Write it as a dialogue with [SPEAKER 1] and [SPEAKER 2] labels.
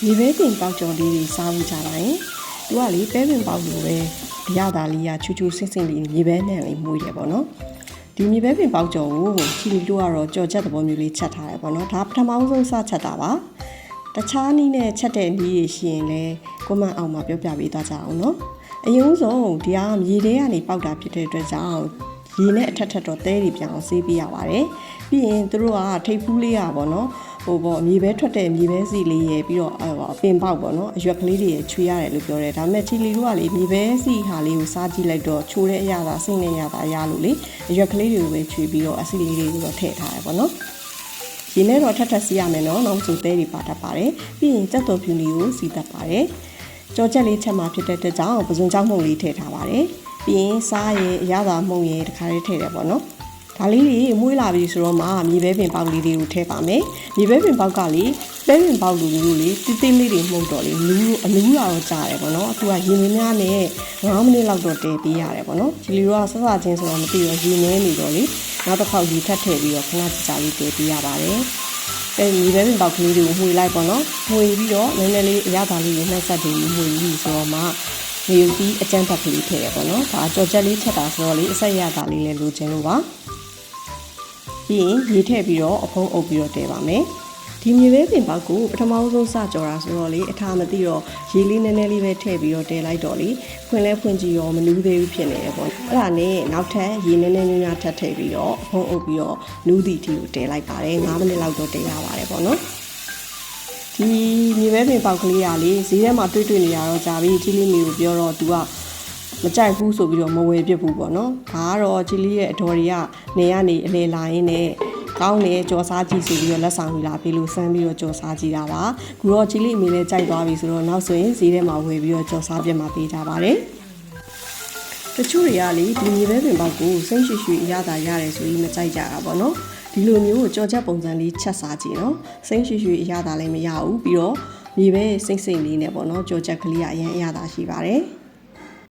[SPEAKER 1] မြေပဲပင်ပေါက်ကြော်လေးတွေစားဖို့ကြပါရင်သူကလေပဲပင်ပေါက်လိုပဲအရသာလေးကချူချူဆင်းဆင်းလေးမြေပဲနဲ့လေးမှုရတယ်ပေါ့နော်ဒီမြေပဲပင်ပေါက်ကြော်ကိုချီလီတို့ကတော့ကြော်ချက်သဘောမျိုးလေးချက်ထားတယ်ပေါ့နော်ဒါပထမဆုံးစချက်တာပါတခြားနည်းနဲ့ချက်တဲ့နည်းရရှိရင်လည်းကိုမအောင်မှာပြောပြပေးသွားကြအောင်နော်အရင်ဆုံးဒီဟာမြေထဲကနေပေါက်တာဖြစ်တဲ့အတွက်ကြောင့်ရေနဲ့အထက်ထက်တော့တဲတွေပြောင်းဆေးပေးရပါတယ်ပြီးရင်သူတို့ကထိပ်ဖူးလေးရပါတော့မြေပဲထွက်တဲ့မြေပဲစီလေးရပြီးတော့ပင်ပေါက်ပေါ့နော်အရွက်ကလေးတွေချွေရတယ်လို့ပြောတယ်ဒါပေမဲ့ချီလီတို့ကလေမြေပဲစီဟာလေးကိုစားကြည့်လိုက်တော့ချိုးတဲ့အရာသာစိမ့်တဲ့အရာသာရလို့လေအရွက်ကလေးတွေကိုပဲချွေပြီးတော့အစီလေးတွေကိုတော့ထည့်ထားရပေါ့နော်ရေနဲ့တော့ထက်စီရမယ်နော်နောက်ဆိုတဲတွေပါတတ်ပါတယ်ပြီးရင်ကြက်သွန်ဖြူလေးကိုစီတတ်ပါတယ်ကြောချက်လေးချက်မှာဖြစ်တဲ့အတွက်ကြောင့်ပဇွန်ကြောက်မှုန့်လေးထည့်ထားပါတယ်ပြီးရင်စားရဲအရသာမှုန့်ရဲတခါလေးထည့်တယ်ပေါ့နော်ဒါလေးတွေမွေးလာပြီဆိုတော့မှမြေပဲပင်ပေါက်လေးတွေကိုထည့်ပါမယ်မြေပဲပင်ပေါက်ကလေပဲပင်ပေါက်လူမျိုးလေးတိတိလေးတွေမှုန့်တော့လေအနူးတော့ကြားတယ်ပေါ့နော်သူကရေမင်းများနဲ့9မိနစ်လောက်တော့တည်ပေးရတယ်ပေါ့နော်ဒီလိုတော့ဆဆချင်းဆိုတော့မသိတော့ရေနေနေတော့လေနောက်တစ်ခေါက်ရေထပ်ထည့်ပြီးတော့ခဏကြာလေးတည်ပေးရပါတယ်မြေပဲပင်ပေါက်ကလေးတွေကိုမှွေလိုက်ပေါ့နော်မှွေပြီးတော့နည်းနည်းလေးအရသာလေးကိုနှက်ဆက်ပြီးမှွေပြီးဆိုတော့မှနေပြီးအကျန်းပတ်ကလေးထည့်ရပေါ့နော်ဒါကြော်ချက်လေးချက်တာဆိုတော့လေအဆက်ရတာလေးလည်းလိုချင်လို့ပါပြီးရင်ရေထည့်ပြီးတော့အဖုံးအုပ်ပြီးတော့တည်ပါမယ်ဒီမြေပဲပင်ပေါက်ကိုပထမဆုံးစကြော်တာဆိုတော့လေအထာမသိတော့ရေလေးနည်းနည်းလေးပဲထည့်ပြီးတော့တည်လိုက်တော့လေဖွင့်လဲဖွင့်ကြည့်ရောမနူးသေးဘူးဖြစ်နေတယ်ပေါ့အဲ့ဒါနဲ့နောက်ထပ်ရေနည်းနည်းများထပ်ထည့်ပြီးတော့အဖုံးအုပ်ပြီးတော့နူးသည့်အထိကိုတည်လိုက်ပါတယ်9မိနစ်လောက်တော့တည်ရပါတယ်ပေါ့နော်ဒီမြေပဲပင်ပေါက်ကလေးကလေဈေးထဲမှာတွေ့နေရတော့ကြာပြီချီလီမီကိုပြောတော့ तू ကမကြိုက်ဘူးဆိုပြီးတော့မဝယ်ပြစ်ဘူးပေါ့နော်ဒါကတော့ချီလီရဲ့အတော်တွေကနေရနေအလေလာရင်းနဲ့ကောင်းတယ်ကြော်စားကြည့်ဆိုပြီးတော့လက်ဆောင်ယူလာပြီးလို့စမ်းပြီးတော့ကြော်စားကြည့်တာပါခုတော့ချီလီအမေလည်းကြိုက်သွားပြီဆိုတော့နောက်ဆိုရင်ဈေးထဲမှာဝယ်ပြီးတော့ကြော်စားပြစ်မှာပေးကြပါတယ်တချို့တွေကလေဒီမြေပဲပင်ပေါက်ကိုစိမ့်ရွှေရွှေအရသာရတယ်ဆိုပြီးမကြိုက်ကြတာပေါ့နော်ဒီလိုမျိုးကြော်ချက်ပုံစံလေးချက်စားကြည့်နော်စိမ့်ရွှေရွှေအရသာလည်းမရဘူးပြီးတော့မြေပဲစိမ့်လေးနဲ့ပေါ့နော်ကြော်ချက်ကလေးကအရင်အရသာရှိပါတယ်